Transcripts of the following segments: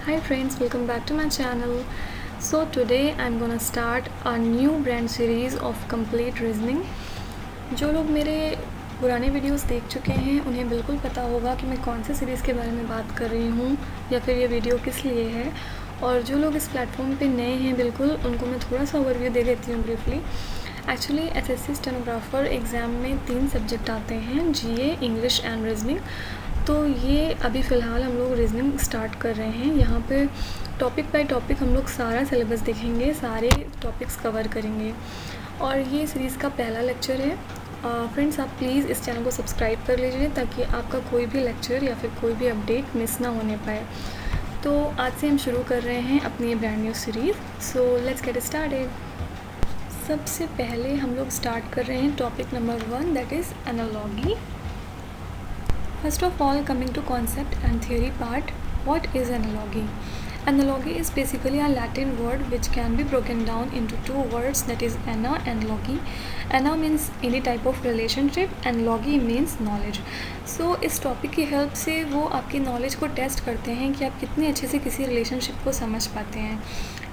Hi friends, welcome back to my channel. So today I'm gonna start a new brand series of complete reasoning. जो लोग मेरे पुराने videos देख चुके हैं उन्हें बिल्कुल पता होगा कि मैं कौन से सीरीज़ के बारे में बात कर रही हूँ या फिर ये वीडियो किस लिए है। और जो लोग इस प्लेटफॉर्म पे नए हैं बिल्कुल उनको मैं थोड़ा सा ओवरव्यू दे देती हूँ briefly. Actually SSC stenographer exam में 3 सब्जेक्ट आते हैं, जीए, इंग्लिश एंड रीजनिंग। तो ये अभी फ़िलहाल हम लोग रीजनिंग स्टार्ट कर रहे हैं। यहाँ पे टॉपिक बाय टॉपिक हम लोग सारा सिलेबस देखेंगे, सारे टॉपिक्स कवर करेंगे और ये सीरीज़ का पहला लेक्चर है। फ्रेंड्स आप प्लीज़ इस चैनल को सब्सक्राइब कर लीजिए ताकि आपका कोई भी लेक्चर या फिर कोई भी अपडेट मिस ना होने पाए। तो आज से हम शुरू कर रहे हैं अपनी brand new series. So let's get started. सबसे पहले हम लोग स्टार्ट कर रहे हैं topic number 1, that is analogy. First of all, coming to concept and theory part, what is analogy? Analogy is basically a Latin word which can be broken down into two words, that is ana and logi. Ana means any type of relationship and logi means knowledge. So इस topic की help से वो आपकी knowledge को test करते हैं कि आप कितने अच्छे से किसी रिलेशनशिप को समझ पाते हैं।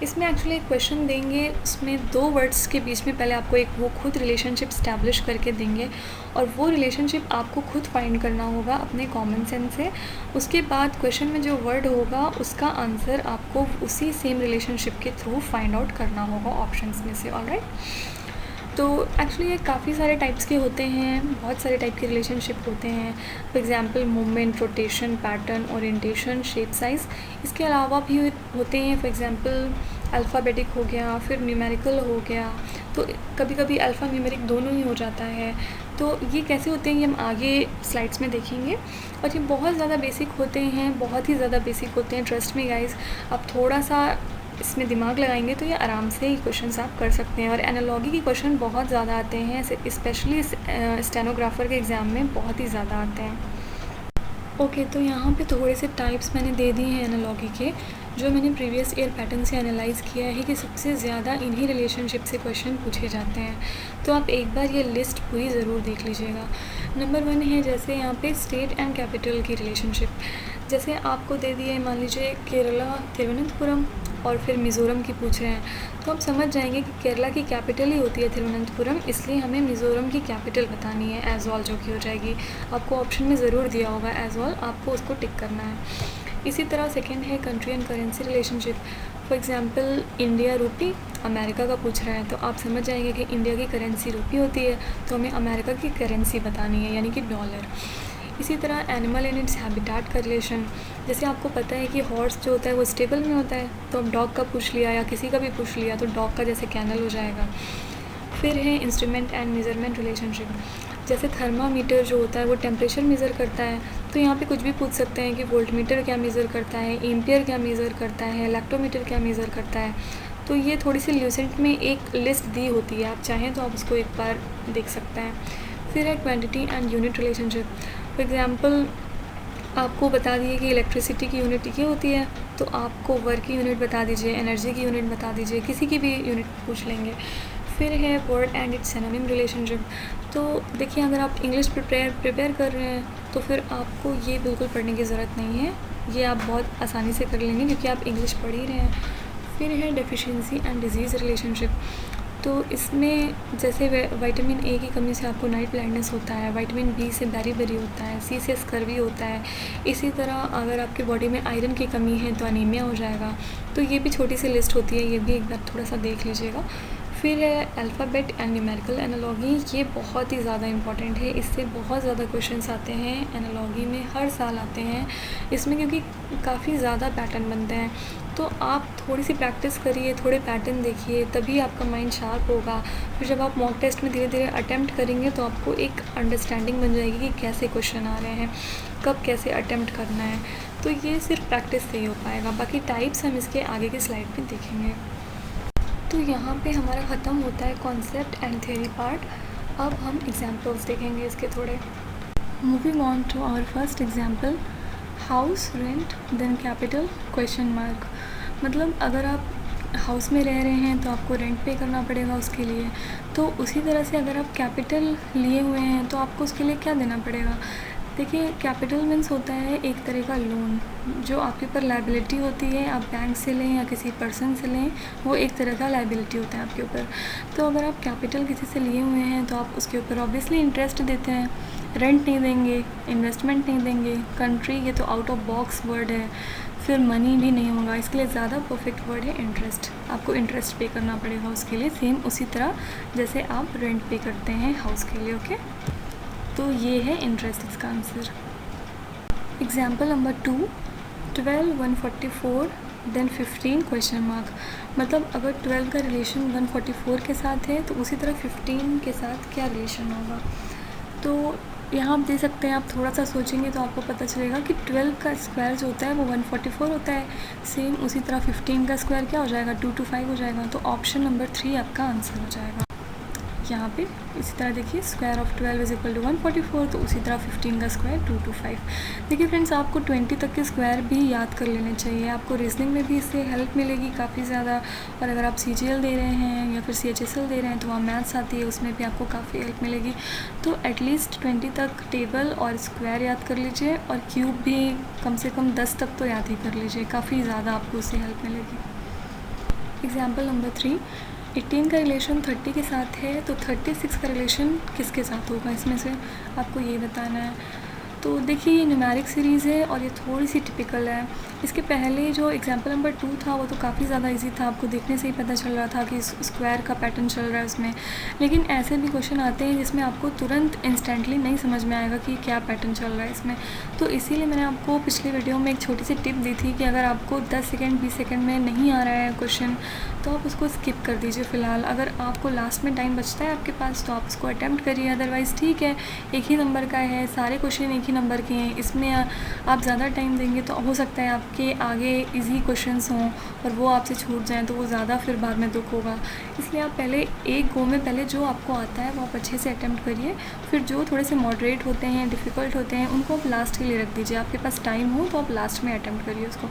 इसमें एक्चुअली एक क्वेश्चन देंगे, उसमें 2 वर्ड्स के बीच में पहले आपको एक वो खुद रिलेशनशिप स्टैब्लिश करके देंगे और वो रिलेशनशिप आपको खुद फाइंड करना होगा अपने कॉमन सेंस से। उसके बाद क्वेश्चन में जो वर्ड होगा उसका आंसर आपको उसी सेम रिलेशनशिप के थ्रू फाइंड आउट करना होगा ऑप्शंस में से। ऑलराइट, तो एक्चुअली ये काफ़ी सारे टाइप्स के होते हैं, बहुत सारे टाइप के रिलेशनशिप होते हैं। For example movement, rotation, pattern, orientation, shape, size. इसके अलावा भी होते हैं, फॉर एग्जांपल अल्फ़ाबेटिक हो गया, फिर न्यूमेरिकल हो गया, तो कभी कभी अल्फ़ा न्यूमेरिक दोनों ही हो जाता है। तो ये कैसे होते हैं ये हम आगे स्लाइड्स में देखेंगे और ये बहुत ज़्यादा बेसिक होते हैं, बहुत ही ज़्यादा बेसिक होते हैं। ट्रस्ट मी गाइस, आप थोड़ा सा इसमें दिमाग लगाएंगे तो ये आराम से ही क्वेश्चंस आप कर सकते हैं। और एनालॉजी के क्वेश्चन बहुत ज़्यादा आते हैं, स्पेशली स्टेनोग्राफर के एग्ज़ाम में बहुत ही ज़्यादा आते हैं। ओके, तो यहाँ पे थोड़े से टाइप्स मैंने दे दिए हैं एनालॉजी के, जो मैंने प्रीवियस ईयर पैटर्न से एनालाइज़ किया है कि सबसे ज़्यादा इन्हीं रिलेशनशिप से क्वेश्चन पूछे जाते हैं। तो आप एक बार ये लिस्ट पूरी ज़रूर देख लीजिएगा। नंबर 1 है जैसे यहाँ पे स्टेट एंड कैपिटल की रिलेशनशिप। जैसे आपको दे दिए, मान लीजिए केरला, तिरुवनंतपुरम और फिर मिज़ोरम की पूछ रहे हैं, तो आप समझ जाएंगे कि केरला की कैपिटल ही होती है तिरुवनंतपुरम, इसलिए हमें मिज़ोरम की कैपिटल बतानी है एज़ॉल, जो कि हो जाएगी। आपको ऑप्शन में ज़रूर दिया होगा एज़ॉल, आपको उसको टिक करना है। इसी तरह सेकंड है country and currency relationship. For example India रूपी, अमेरिका का पूछ रहा है, तो आप समझ जाएंगे कि इंडिया की करेंसी रूपी होती है, तो हमें अमेरिका की करेंसी बतानी है, यानी कि डॉलर। इसी तरह एनिमल एंड इट्स हैबिटेट का रिलेशन। जैसे आपको पता है कि हॉर्स जो होता है वो स्टेबल में होता है, तो अब डॉग का पूछ लिया या किसी का भी पूछ लिया तो डॉग का जैसे कैनल हो जाएगा। फिर है इंस्ट्रूमेंट एंड मेज़रमेंट रिलेशनशिप। जैसे थर्मामीटर जो होता है वो टेम्परेचर मेज़र करता है, तो यहाँ पे कुछ भी पूछ सकते हैं कि वोल्टमीटर क्या मेज़र करता है, एम्पियर क्या मेज़र करता है, लैक्टोमीटर क्या मेज़र करता है। तो ये थोड़ी सी ल्यूसेंट में एक लिस्ट दी होती है, आप चाहें तो आप उसको एक बार देख सकते हैं। फिर है quantity and unit relationship. For example आपको बता दिए कि इलेक्ट्रिसिटी की यूनिट ये होती है, तो आपको वर्क की यूनिट बता दीजिए, एनर्जी की यूनिट बता दीजिए, किसी की भी यूनिट पूछ लेंगे। फिर है word and it's synonym relationship. तो देखिए, अगर आप इंग्लिश प्रिपेयर कर रहे हैं तो फिर आपको ये बिल्कुल पढ़ने की ज़रूरत नहीं है, ये आप बहुत आसानी से कर लेंगे क्योंकि आप इंग्लिश पढ़ ही रहे हैं। फिर है डेफिशिएंसी एंड डिजीज़ रिलेशनशिप। तो इसमें जैसे विटामिन ए की कमी से आपको नाइट ब्लाइंडनेस होता है, विटामिन बी से बेरी होता है, सी से स्कर्वी होता है। इसी तरह अगर आपके बॉडी में आयरन की कमी है तो अनीमिया हो जाएगा। तो ये भी छोटी सी लिस्ट होती है, ये भी एक बार थोड़ा सा देख लीजिएगा। फिर है अल्फ़ाबेट एंड न्यूमेरिकल एनालॉजी। ये बहुत ही ज़्यादा इंपॉर्टेंट है, इससे बहुत ज़्यादा क्वेश्चंस आते हैं एनालॉजी में, हर साल आते हैं इसमें, क्योंकि काफ़ी ज़्यादा पैटर्न बनते हैं। तो आप थोड़ी सी प्रैक्टिस करिए, थोड़े पैटर्न देखिए, तभी आपका माइंड शार्प होगा। फिर जब आप मॉक टेस्ट में धीरे धीरे अटैम्प्ट करेंगे तो आपको एक अंडरस्टैंडिंग बन जाएगी कि कैसे क्वेश्चन आ रहे हैं, कब कैसे अटैम्प्ट करना है। तो ये सिर्फ प्रैक्टिस से ही हो पाएगा, बाकी टाइप्स हम इसके आगे के स्लाइड में देखेंगे। तो यहाँ पे हमारा ख़त्म होता है कॉन्सेप्ट एंड थ्योरी पार्ट। अब हम एग्जांपल्स देखेंगे इसके थोड़े। Moving on to our first example, house rent then capital question mark. मतलब अगर आप हाउस में रह रहे हैं तो आपको रेंट पे करना पड़ेगा उसके लिए, तो उसी तरह से अगर आप कैपिटल लिए हुए हैं तो आपको उसके लिए क्या देना पड़ेगा। देखिए कैपिटल मीन्स होता है एक तरह का लोन, जो आपके ऊपर लायबिलिटी होती है, आप बैंक से लें या किसी पर्सन से लें, वो एक तरह का लायबिलिटी होता है आपके ऊपर। तो अगर आप कैपिटल किसी से लिए हुए हैं तो आप उसके ऊपर ऑब्वियसली इंटरेस्ट देते हैं, रेंट नहीं देंगे, इन्वेस्टमेंट नहीं देंगे, कंट्री, ये तो आउट ऑफ बॉक्स वर्ड है, फिर मनी भी नहीं होगा, इसके लिए ज़्यादा परफेक्ट वर्ड है इंटरेस्ट। आपको इंटरेस्ट पे करना पड़ेगा उसके लिए, सेम उसी तरह जैसे आप रेंट पे करते हैं हाउस के लिए। ओके, तो ये है इंटरेस्ट इसका answer. Example number 2, 12, 144 then 15 question mark. मतलब अगर 12 का रिलेशन 144 के साथ है तो उसी तरह 15 के साथ क्या रिलेशन होगा। तो यहाँ आप दे सकते हैं, आप थोड़ा सा सोचेंगे तो आपको पता चलेगा कि 12 का स्क्वायर जो होता है वो 144 होता है, सेम उसी तरह 15 का स्क्वायर क्या हो जाएगा, 2 to 5 हो जाएगा। तो ऑप्शन नंबर 3 आपका आंसर हो जाएगा। यहाँ पे इसी तरह देखिए, square of 12 is equal to 144, तो उसी तरह 15 का स्क्वायर 2 to 5। देखिए फ्रेंड्स, आपको 20 तक के स्क्वायर भी याद कर लेने चाहिए, आपको रीजनिंग में भी इससे हेल्प मिलेगी काफ़ी ज़्यादा। और अगर आप CGL दे रहे हैं या फिर CHSL दे रहे हैं तो वहाँ मैथ्स आती है, उसमें भी आपको काफ़ी हेल्प मिलेगी। तो एटलीस्ट 20 तक टेबल और स्क्वायर याद कर लीजिए, और क्यूब भी कम से कम 10 तक तो याद ही कर लीजिए, काफ़ी ज़्यादा आपको उससे हेल्प मिलेगी। एग्जाम्पल नंबर 3, 18 का रिलेशन 30 के साथ है, तो 36 का रिलेशन किसके साथ होगा, इसमें से आपको ये बताना है। तो देखिए ये न्यूमेरिक सीरीज़ है और ये थोड़ी सी टिपिकल है। इसके पहले जो एग्जाम्पल नंबर 2 था वो तो काफ़ी ज़्यादा इजी था, आपको देखने से ही पता चल रहा था कि स्क्वायर का पैटर्न चल रहा है उसमें। लेकिन ऐसे भी क्वेश्चन आते हैं जिसमें आपको तुरंत इंस्टेंटली नहीं समझ में आएगा कि क्या पैटर्न चल रहा है इसमें। तो इसीलिए मैंने आपको पिछली वीडियो में एक छोटी सी टिप दी थी कि अगर आपको 10 सेकेंड 20 सेकेंड में नहीं आ रहा है क्वेश्चन तो आप उसको स्किप कर दीजिए फ़िलहाल। अगर आपको लास्ट में टाइम बचता है आपके पास तो आप उसको अटैम्प्ट करिए, अदरवाइज़ ठीक है, एक ही नंबर का है, सारे क्वेश्चन एक ही नंबर के हैं, इसमें आप ज़्यादा टाइम देंगे तो हो सकता है आपके आगे इजी क्वेश्चंस हों और वो आपसे छूट जाएं, तो वो ज़्यादा फिर बाद में दुख होगा। इसलिए आप पहले एक गो में पहले जो आपको आता है वो आप अच्छे से अटैम्प्ट करिए, फिर जो थोड़े से मॉडरेट होते हैं, डिफ़िकल्ट होते हैं, उनको आप लास्ट के लिए रख दीजिए। आपके पास टाइम हो तो आप लास्ट में अटैम्प्ट करिए उसको।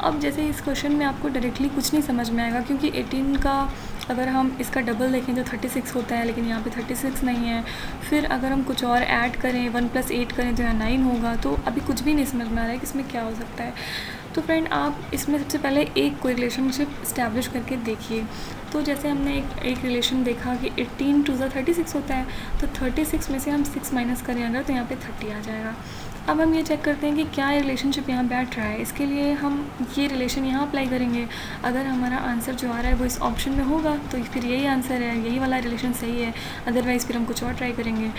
अब जैसे इस क्वेश्चन में आपको डायरेक्टली कुछ नहीं समझ में आएगा, क्योंकि 18 का अगर हम इसका डबल देखें तो 36 होता है, लेकिन यहाँ पे 36 नहीं है। फिर अगर हम कुछ और ऐड करें, 1 + 8 करें तो यहाँ 9 होगा। तो अभी कुछ भी नहीं समझ में आ रहा है कि इसमें क्या हो सकता है। तो फ्रेंड, आप इसमें सबसे पहले एक कोई रिलेशनशिप इस्टेब्लिश करके देखिए। तो जैसे हमने एक रिलेशन देखा कि 18 × 36 होता है, तो 36 में से हम 6 माइनस करें अगर, तो यहाँ पे 30 आ जाएगा। अब हम ये चेक करते हैं कि क्या रिलेशनशिप यहाँ बैठ रहा है। इसके लिए हम ये रिलेशन यहाँ अप्लाई करेंगे। अगर हमारा आंसर जो आ रहा है वो इस ऑप्शन में होगा तो फिर यही आंसर है, यही वाला रिलेशन सही है, अदरवाइज़ फिर हम कुछ और ट्राई करेंगे।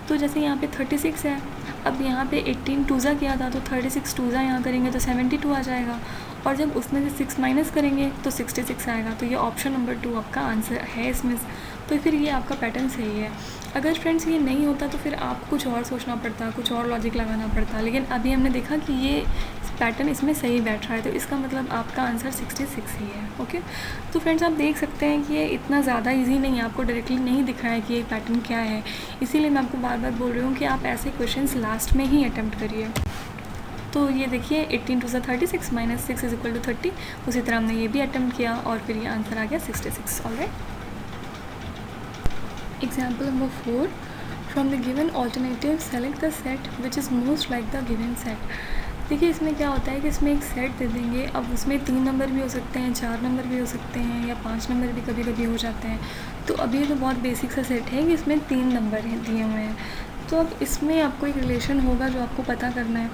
तो जैसे यहाँ पे 36 है, अब यहाँ पे 18 2 किया था, तो 36 2 यहाँ करेंगे तो 72 आ जाएगा, और जब उसमें से 6 माइनस करेंगे तो 66 आएगा। तो ये ऑप्शन नंबर 2 आपका आंसर है इसमें। तो फिर ये आपका पैटर्न सही है। अगर फ्रेंड्स ये नहीं होता तो फिर आपको कुछ और सोचना पड़ता, कुछ और लॉजिक लगाना पड़ता, लेकिन अभी हमने देखा कि ये पैटर्न इसमें सही बैठ रहा है, तो इसका मतलब आपका आंसर 66 ही है। ओके, तो फ्रेंड्स आप देख सकते हैं कि ये इतना ज़्यादा इजी नहीं है, आपको डायरेक्टली नहीं दिख रहा है कि ये पैटर्न क्या है। इसीलिए मैं आपको बार बार बोल रही हूँ कि आप ऐसे क्वेश्चंस लास्ट में ही अटैम्प्ट करिए। तो ये देखिए 18 × 36 - 6 = 30, उसी तरह हमने ये भी अटैम्प्ट किया और फिर ये आंसर आ गया 66। Alright, example number 4, from the given alternative select the set which is most like the given set. देखिए इसमें क्या होता है कि इसमें एक सेट दे देंगे। अब उसमें 3 नंबर भी हो सकते हैं, 4 नंबर भी हो सकते हैं, या 5 नंबर भी कभी कभी हो जाते हैं। तो अभी ये तो बहुत बेसिक सा सेट है कि इसमें 3 नंबर दिए हुए हैं। तो अब इसमें आपको एक रिलेशन होगा जो आपको पता करना है।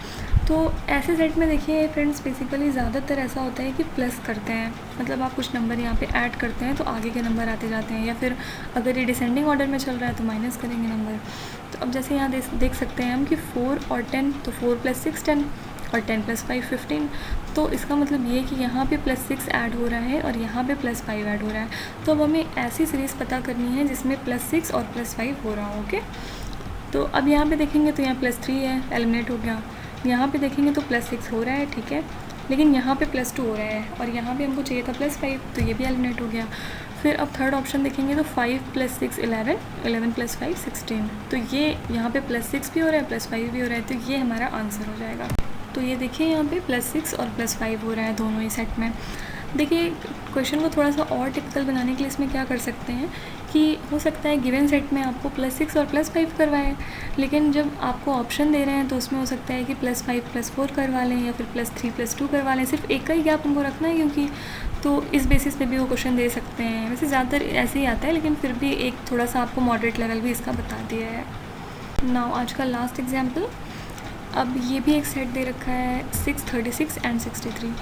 तो ऐसे सेट में देखिए फ्रेंड्स, बेसिकली ज़्यादातर ऐसा होता है कि प्लस करते हैं, मतलब आप कुछ नंबर यहाँ पे ऐड करते हैं तो आगे के नंबर आते जाते हैं, या फिर अगर ये डिसेंडिंग ऑर्डर में चल रहा है तो माइनस करेंगे नंबर। तो अब जैसे यहाँ देख सकते हैं हम कि 4 और 10, तो 4 + 6 10, और 10 + 5 15। तो इसका मतलब ये कि यहाँ पे +6 ऐड हो रहा है और यहाँ पे +5 ऐड हो रहा है। तो अब हमें ऐसी सीरीज़ पता करनी है जिसमें +6 और +5 हो रहा हो। ओके, तो अब यहाँ पे देखेंगे तो यहाँ +3 है, एलिमिनेट हो गया। यहाँ पे देखेंगे तो +6 हो रहा है, ठीक है, लेकिन यहाँ पे +2 हो रहा है, और यहाँ पे हमको चाहिए था +5, तो ये भी एलिमिनेट हो गया। फिर अब थर्ड ऑप्शन देखेंगे तो 5 + 6 11, 11 + 5 16। तो ये यहाँ पे +6 भी हो रहा है, +5 भी हो रहा है, तो ये हमारा आंसर हो जाएगा। तो ये देखिए यहाँ पे +6 और +5 हो रहा है दोनों ही सेट में। देखिए क्वेश्चन को थोड़ा सा और टिपिकल बनाने के लिए इसमें क्या कर सकते हैं कि हो सकता है गिवन सेट में आपको +6 और +5 करवाएं, लेकिन जब आपको ऑप्शन दे रहे हैं तो उसमें हो सकता है कि +5 +4 करवा लें या फिर +3 +2 करवा लें। सिर्फ एक का ही गैप उनको रखना है, क्योंकि तो इस बेसिस पे भी वो क्वेश्चन दे सकते हैं। वैसे ज़्यादातर ऐसे ही आता है, लेकिन फिर भी एक थोड़ा सा आपको मॉडरेट लेवल भी इसका बता दिया है। नाउ आज का लास्ट एग्जाम्पल। अब ये भी एक सेट दे रखा है 6, 36 एंड 63।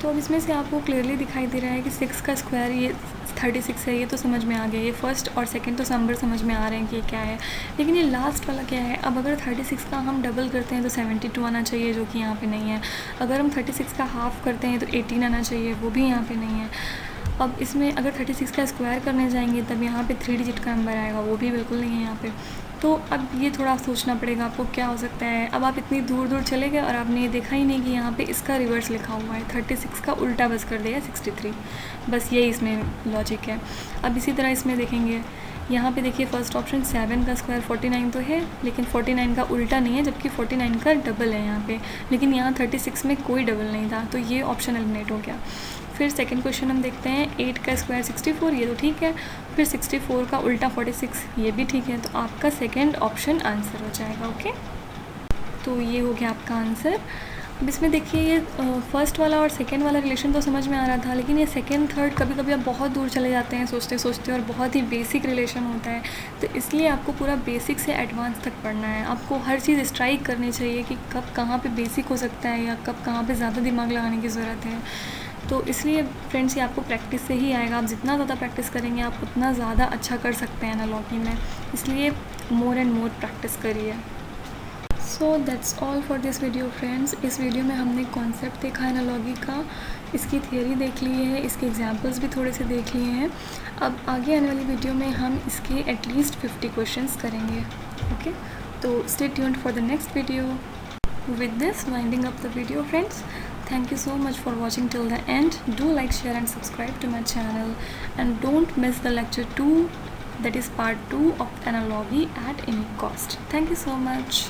तो अब इसमें से आपको क्लियरली दिखाई दे रहा है कि 6 का स्क्वायर ये 36 है, ये तो समझ में आ गया। ये फर्स्ट और सेकंड तो नंबर समझ में आ रहे हैं कि ये क्या है, लेकिन ये लास्ट वाला क्या है। अब अगर 36 का हम डबल करते हैं तो 72 आना चाहिए, जो कि यहाँ पे नहीं है। अगर हम 36 का हाफ़ करते हैं तो 18 आना चाहिए, वो भी यहाँ पे नहीं है। अब इसमें अगर 36 का स्क्वायर करने जाएंगे तब यहाँ पे 3 डिजिट का नंबर आएगा, वो भी बिल्कुल नहीं है यहाँ पे। तो अब ये थोड़ा सोचना पड़ेगा आपको क्या हो सकता है। अब आप इतनी दूर दूर चले गए और आपने ये देखा ही नहीं कि यहाँ पे इसका रिवर्स लिखा हुआ है। 36 का उल्टा बस कर दिया 63, बस यही इसमें लॉजिक है। अब इसी तरह इसमें देखेंगे, यहाँ पे देखिए फर्स्ट ऑप्शन 7 का स्क्वायर 49 तो है, लेकिन 49 का उल्टा नहीं है, जबकि 49 का डबल है यहाँ पे, लेकिन यहाँ 36 में कोई डबल नहीं था, तो ये ऑप्शन एलिमिनेट हो गया। फिर सेकंड क्वेश्चन हम देखते हैं, 8 का स्क्वायर 64, ये तो ठीक है। फिर 64 का उल्टा 46, ये भी ठीक है। तो आपका सेकंड ऑप्शन आंसर हो जाएगा। ओके, तो ये हो गया आपका आंसर। अब इसमें देखिए ये फर्स्ट वाला और सेकंड वाला रिलेशन तो समझ में आ रहा था, लेकिन ये सेकंड थर्ड कभी कभी आप बहुत दूर चले जाते हैं सोचते सोचते, और बहुत ही बेसिक रिलेशन होता है। तो इसलिए आपको पूरा बेसिक से एडवांस तक पढ़ना है। आपको हर चीज़ स्ट्राइक करनी चाहिए कि कब कहाँ पे बेसिक हो सकता है या कब कहाँ पे ज़्यादा दिमाग लगाने की ज़रूरत है। तो इसलिए फ्रेंड्स ये आपको प्रैक्टिस से ही आएगा। आप जितना ज़्यादा प्रैक्टिस करेंगे आप उतना ज़्यादा अच्छा कर सकते हैं एनालॉजी में, इसलिए मोर एंड मोर प्रैक्टिस करिए। So that's all for this video friends. इस वीडियो में हमने कॉन्सेप्ट देखा एनालॉजी का, इसकी थियरी देख ली है, इसके एग्जांपल्स भी थोड़े से देख लिए हैं। अब आगे आने वाली वीडियो में हम इसके एटलीस्ट 50 क्वेश्चंस करेंगे। ओके, तो stay tuned for the next video. With this winding up the video friends, thank you so much for watching till the end. Do like, share and subscribe to my channel, and don't miss the lecture 2, that is part 2 of analogy at any cost. Thank you so much.